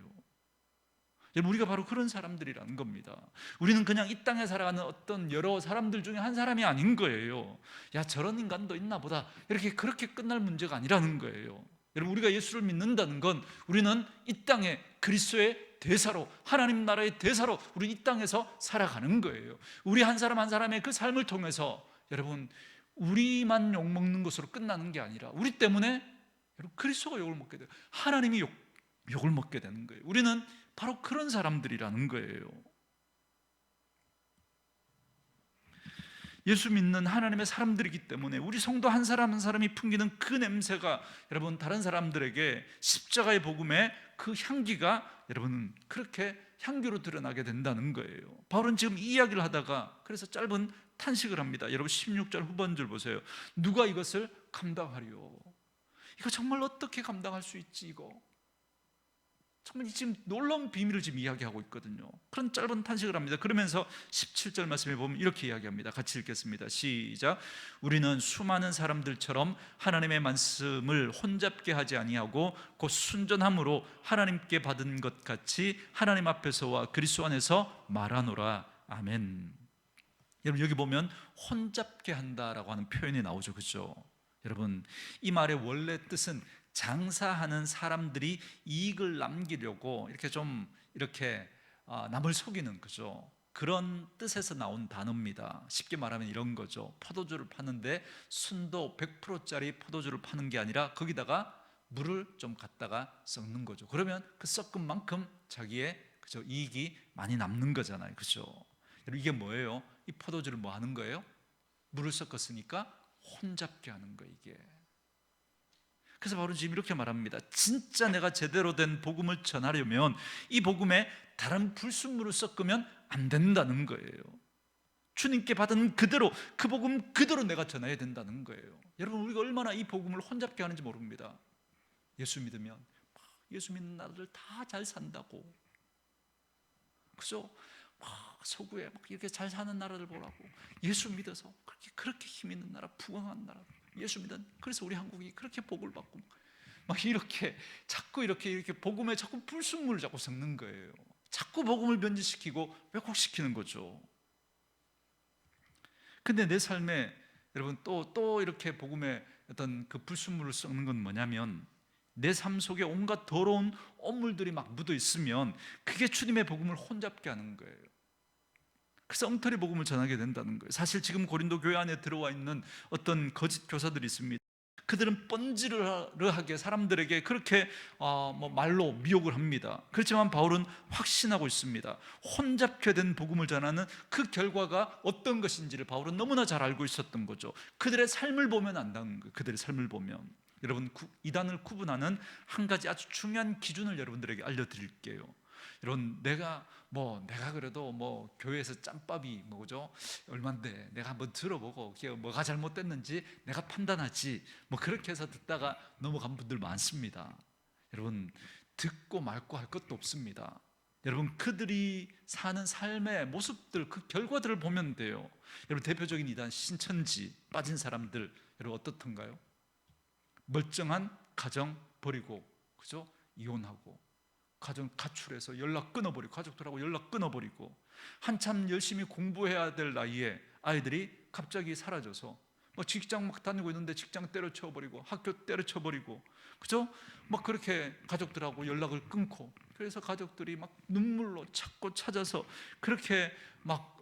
Speaker 1: 여러분 우리가 바로 그런 사람들이라는 겁니다. 우리는 그냥 이 땅에 살아가는 어떤 여러 사람들 중에 한 사람이 아닌 거예요. 야 저런 인간도 있나 보다 이렇게 그렇게 끝날 문제가 아니라는 거예요. 여러분 우리가 예수를 믿는다는 건 우리는 이 땅에 그리스도의 대사로 하나님 나라의 대사로 우리 이 땅에서 살아가는 거예요. 우리 한 사람 한 사람의 그 삶을 통해서 여러분 우리만 욕먹는 것으로 끝나는 게 아니라 우리 때문에 여러분 그리스도가 욕을 먹게 돼요. 하나님이 욕을 먹게 되는 거예요. 우리는 바로 그런 사람들이라는 거예요. 예수 믿는 하나님의 사람들이기 때문에 우리 성도 한 사람 한 사람이 풍기는 그 냄새가 여러분 다른 사람들에게 십자가의 복음의 그 향기가 여러분 그렇게 향기로 드러나게 된다는 거예요. 바울은 지금 이 이야기를 하다가 그래서 짧은 탄식을 합니다. 여러분 16절 후반줄 보세요. 누가 이것을 감당하리요? 이거 정말 어떻게 감당할 수 있지? 이거 정말 지금 놀라운 비밀을 지금 이야기하고 있거든요. 그런 짧은 탄식을 합니다. 그러면서 17절 말씀에 보면 이렇게 이야기합니다. 같이 읽겠습니다. 시작. 우리는 수많은 사람들처럼 하나님의 말씀을 혼잡게 하지 아니하고 곧 순전함으로 하나님께 받은 것 같이 하나님 앞에서와 그리스도 안에서 말하노라. 아멘. 여러분 여기 보면 혼잡게 한다라고 하는 표현이 나오죠. 그렇죠? 여러분 이 말의 원래 뜻은 장사하는 사람들이 이익을 남기려고 이렇게 좀 이렇게 남을 속이는 거죠. 그런 뜻에서 나온 단어입니다. 쉽게 말하면 이런 거죠. 포도주를 파는데 순도 100%짜리 포도주를 파는 게 아니라 거기다가 물을 좀 갖다가 섞는 거죠. 그러면 그 섞은 만큼 자기의 그죠 이익이 많이 남는 거잖아요. 그죠? 이게 뭐예요? 이 포도주를 뭐 하는 거예요? 물을 섞었으니까 혼잡게 하는 거예요. 이게. 그래서 바울은 지금 이렇게 말합니다. 진짜 내가 제대로 된 복음을 전하려면 이 복음에 다른 불순물을 섞으면 안 된다는 거예요. 주님께 받은 그대로 그 복음 그대로 내가 전해야 된다는 거예요. 여러분 우리가 얼마나 이 복음을 혼잡게 하는지 모릅니다. 예수 믿으면 예수 믿는 나라들 다 잘 산다고, 그죠? 서구에 막 이렇게 잘 사는 나라들 보라고, 예수 믿어서 그렇게 힘 있는 나라, 부강한 나라, 예수 믿은, 그래서 우리 한국이 그렇게 복을 받고 막 이렇게 자꾸 이렇게 복음에 자꾸 불순물을 자꾸 섞는 거예요. 자꾸 복음을 변질시키고 왜곡시키는 거죠. 근데 내 삶에 여러분 또 이렇게 복음에 어떤 그 불순물을 섞는 건 뭐냐면 내 삶 속에 온갖 더러운 엄물들이 막 묻어 있으면 그게 주님의 복음을 혼잡게 하는 거예요. 그래서 엉터리 복음을 전하게 된다는 거예요. 사실 지금 고린도 교회 안에 들어와 있는 어떤 거짓 교사들이 있습니다. 그들은 뻔지르르하게 사람들에게 그렇게 말로 미혹을 합니다. 그렇지만 바울은 확신하고 있습니다. 혼잡게 된 복음을 전하는 그 결과가 어떤 것인지를 바울은 너무나 잘 알고 있었던 거죠. 그들의 삶을 보면 안다는 거예요. 그들의 삶을 보면. 여러분 이단을 구분하는 한 가지 아주 중요한 기준을 여러분들에게 알려드릴게요. 여러분 내가 그래도 교회에서 짬밥이 뭐죠? 얼만데 내가 한번 들어보고 그게 뭐가 잘못됐는지 내가 판단하지, 그렇게 해서 듣다가 넘어간 분들 많습니다. 여러분 듣고 말고 할 것도 없습니다. 여러분 그들이 사는 삶의 모습들, 그 결과들을 보면 돼요. 여러분 대표적인 이단 신천지 빠진 사람들 여러분 어떻던가요? 멀쩡한 가정 버리고, 그죠? 이혼하고 가정 가출해서 연락 끊어버리고, 가족들하고 연락 끊어버리고, 한참 열심히 공부해야 될 나이에 아이들이 갑자기 사라져서 직장 막 다니고 있는데 직장 때려쳐버리고, 학교 때려쳐버리고, 그죠? 그렇게 가족들하고 연락을 끊고, 그래서 가족들이 막 눈물로 찾고 찾아서 그렇게 막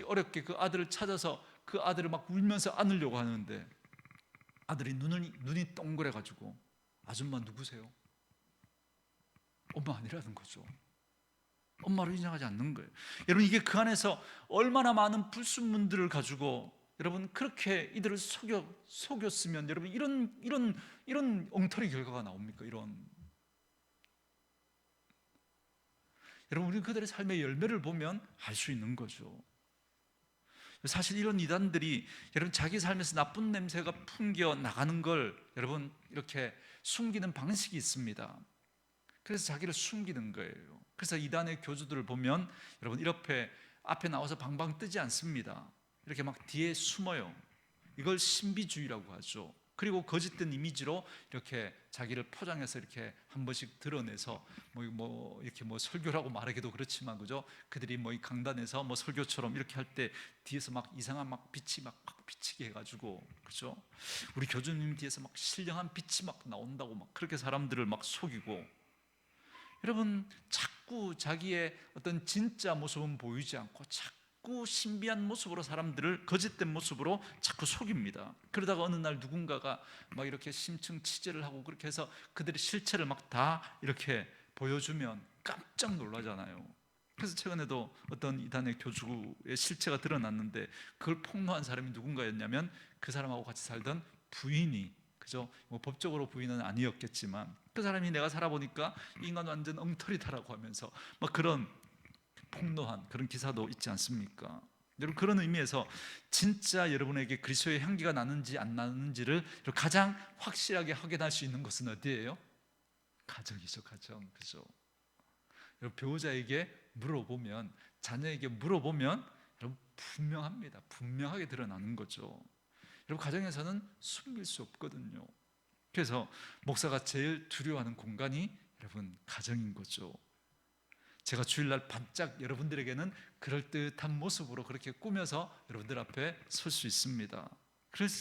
Speaker 1: 어렵게 그 아들을 찾아서 그 아들을 막 울면서 안으려고 하는데 아들이 눈이 동그래가지고 아줌마 누구세요? 엄마 아니라는 거죠. 엄마를 인정하지 않는 거예요. 여러분 이게 그 안에서 얼마나 많은 불순물들을 가지고 여러분 그렇게 이들을 속였으면 여러분 이런 엉터리 결과가 나옵니까? 여러분 우리 그들의 삶의 열매를 보면 알 수 있는 거죠. 사실 이런 이단들이 여러분 자기 삶에서 나쁜 냄새가 풍겨 나가는 걸 여러분 이렇게 숨기는 방식이 있습니다. 그래서 자기를 숨기는 거예요. 그래서 이단의 교주들을 보면 여러분 이렇게 앞에 나와서 방방 뜨지 않습니다. 이렇게 막 뒤에 숨어요. 이걸 신비주의라고 하죠. 그리고 거짓된 이미지로 이렇게 자기를 포장해서 이렇게 한 번씩 드러내서 이렇게 설교라고 말하기도 그렇지만, 그죠? 그들이 이 강단에서 설교처럼 이렇게 할 때 뒤에서 막 이상한 빛이 막 비치게 해가지고, 그죠? 우리 교주님 뒤에서 막 신령한 빛이 막 나온다고 그렇게 사람들을 속이고, 여러분 자꾸 자기의 어떤 진짜 모습은 보이지 않고 자꾸 신비한 모습으로 사람들을 거짓된 모습으로 자꾸 속입니다. 그러다가 어느 날 누군가가 이렇게 심층 취재를 하고 그렇게 해서 그들의 실체를 다 이렇게 보여주면 깜짝 놀라잖아요. 그래서 최근에도 어떤 이단의 교주의 실체가 드러났는데 그걸 폭로한 사람이 누군가였냐면 그 사람하고 같이 살던 부인이, 그죠? 법적으로 부인은 아니었겠지만 그 사람이 내가 살아보니까 이 인간 완전 엉터리다라고 하면서 그런 폭로한 그런 기사도 있지 않습니까? 여러분, 그런 의미에서 진짜 여러분에게 그리스도의 향기가 나는지 안 나는지를 가장 확실하게 확인할 수 있는 것은 어디예요? 가정이죠. 가정. 그죠? 여러분, 배우자에게 물어보면, 자녀에게 물어보면 여러분 분명합니다. 분명하게 드러나는 거죠. 여러분, 가정에서는 숨길 수 없거든요. 그래서 목사가 제일 두려워하는 공간이 여러분 가정인 거죠. 제가 주일날 반짝 여러분들에게는 그럴듯한 모습으로 그렇게 꾸며서 여러분들 앞에 설 수 있습니다.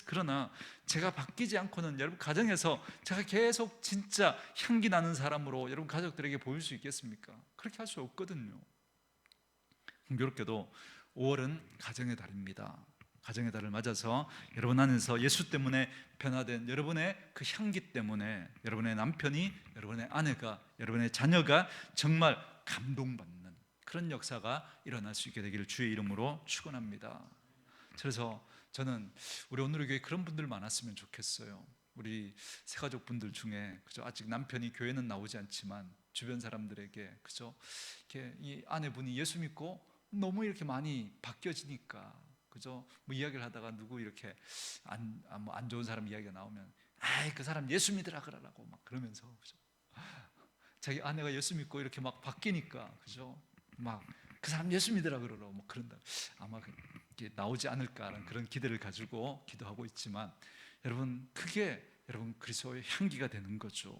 Speaker 1: 그러나 제가 바뀌지 않고는 여러분 가정에서 제가 계속 진짜 향기 나는 사람으로 여러분 가족들에게 보일 수 있겠습니까? 그렇게 할 수 없거든요. 공교롭게도 5월은 가정의 달입니다. 가정의 달을 맞아서 여러분 안에서 예수 때문에 변화된 여러분의 그 향기 때문에 여러분의 남편이, 여러분의 아내가, 여러분의 자녀가 정말 감동받는 그런 역사가 일어날 수 있게 되기를 주의 이름으로 축원합니다. 그래서 저는 우리 오늘의 교회에 그런 분들 많았으면 좋겠어요. 우리 새가족 분들 중에 그죠, 아직 남편이 교회는 나오지 않지만 주변 사람들에게 그죠, 이렇게 이 아내분이 예수 믿고 너무 이렇게 많이 바뀌어지니까 그죠, 뭐 이야기를 하다가 누구 이렇게 안 좋은 사람 이야기가 나오면 아이 그 사람 예수 믿으라 그러라고 막 그러면서 그죠, 자기 아내가 예수 믿고 이렇게 막 바뀌니까 그죠, 막 그 사람 예수 믿으라 그러라고 막 그런다. 아마 나오지 않을까라는 그런 기대를 가지고 기도하고 있지만 여러분, 그게 여러분 그리스도의 향기가 되는 거죠.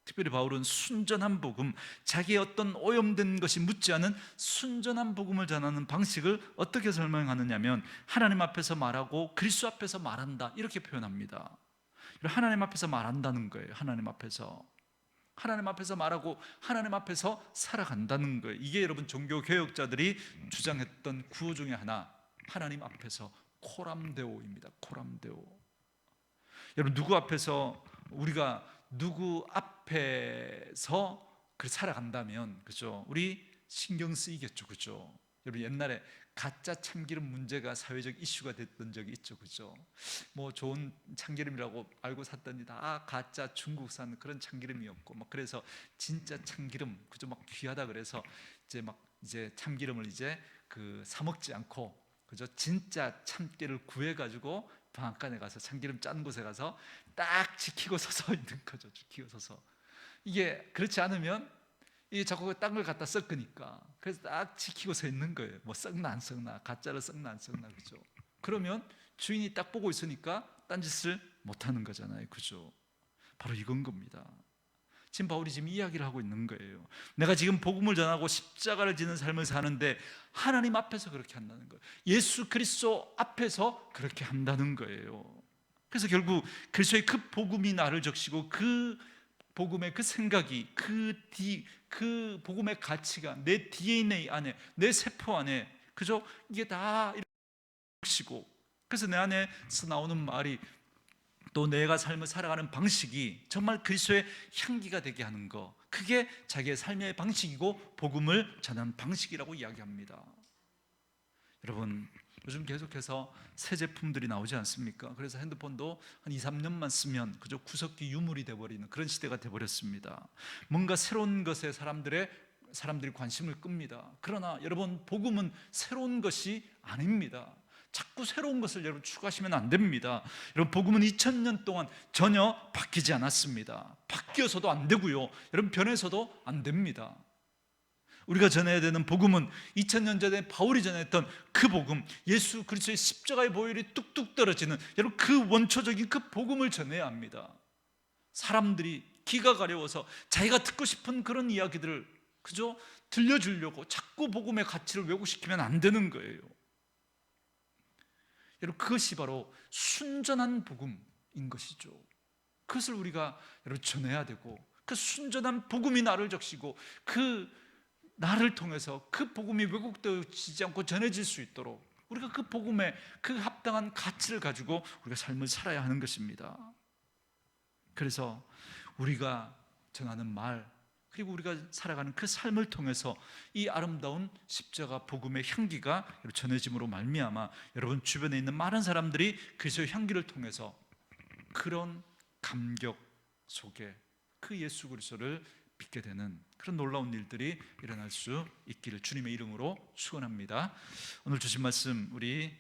Speaker 1: 특별히 바울은 순전한 복음, 자기의 어떤 오염된 것이 묻지 않은 순전한 복음을 전하는 방식을 어떻게 설명하느냐면 하나님 앞에서 말하고 그리스도 앞에서 말한다, 이렇게 표현합니다. 하나님 앞에서 말한다는 거예요. 하나님 앞에서 말하고 하나님 앞에서 살아간다는 거예요. 이게 여러분 종교 개혁자들이 주장했던 구호 중에 하나, 하나님 앞에서 코람데오입니다. 코람데오. 여러분, 누구 앞에서 우리가 누구 앞에서 살아간다면 그죠, 우리 신경 쓰이겠죠. 그죠? 여러분, 옛날에 가짜 참기름 문제가 사회적 이슈가 됐던 적이 있죠. 그죠? 뭐 좋은 참기름이라고 알고 샀더니 다 가짜 중국산 그런 참기름이었고 막, 그래서 진짜 참기름 그죠, 막 귀하다 그래서 이제 참기름을 이제 사 먹지 않고 그죠, 진짜 참깨를 구해 가지고 방앗간에 가서 참기름 짠 곳에 가서 딱 지키고 서서 있는 거죠. 지키고 서서. 이게 그렇지 않으면 이 자꾸 딴 걸 갖다 섞으니까, 그래서 딱 지키고 서 있는 거예요. 뭐 썩나 안 썩나, 가짜를 썩나 안 썩나. 그죠? 그러면 주인이 딱 보고 있으니까 딴짓을 못 하는 거잖아요. 그죠? 바로 이건 겁니다. 지금 바울이 지금 이야기를 하고 있는 거예요. 내가 지금 복음을 전하고 십자가를 지는 삶을 사는데 하나님 앞에서 그렇게 한다는 거예요. 예수 그리스도 앞에서 그렇게 한다는 거예요. 그래서 결국 그리스도의 그 복음이 나를 적시고 그 복음의 그 생각이 그 복음의 가치가 내 DNA 안에, 내 세포 안에 그죠, 이게 다 적시고, 그래서 내 안에서 나오는 말이, 또 내가 삶을 살아가는 방식이 정말 그리스도의 향기가 되게 하는 거, 그게 자기의 삶의 방식이고 복음을 전하는 방식이라고 이야기합니다. 여러분, 요즘 계속해서 새 제품들이 나오지 않습니까? 그래서 핸드폰도 한 2, 3년만 쓰면 그저 구석기 유물이 돼버리는 그런 시대가 돼버렸습니다. 뭔가 새로운 것에 사람들이 관심을 끕니다. 그러나 여러분, 복음은 새로운 것이 아닙니다. 자꾸 새로운 것을 여러분 추구하시면 안 됩니다. 여러분, 복음은 2000년 동안 전혀 바뀌지 않았습니다. 바뀌어서도 안 되고요, 여러분 변해서도 안 됩니다. 우리가 전해야 되는 복음은 2000년 전에 바울이 전했던 그 복음, 예수 그리스도의 십자가의 보혈이 뚝뚝 떨어지는 여러분 그 원초적인 그 복음을 전해야 합니다. 사람들이 귀가 가려워서 자기가 듣고 싶은 그런 이야기들을 그저 들려주려고 자꾸 복음의 가치를 왜곡시키면 안 되는 거예요. 여러분, 그것이 바로 순전한 복음인 것이죠. 그것을 우리가 여러분 전해야 되고, 그 순전한 복음이 나를 적시고 그 나를 통해서 그 복음이 왜곡되지 않고 전해질 수 있도록 우리가 그 복음의 그 합당한 가치를 가지고 우리가 삶을 살아야 하는 것입니다. 그래서 우리가 전하는 말, 그리고 우리가 살아가는 그 삶을 통해서 이 아름다운 십자가 복음의 향기가 전해짐으로 말미암아 여러분 주변에 있는 많은 사람들이 그리스도의 향기를 통해서 그런 감격 속에 그 예수 그리스도를 빚게 되는 그런 놀라운 일들이 일어날 수 있기를 주님의 이름으로 축원합니다. 오늘 주신 말씀 우리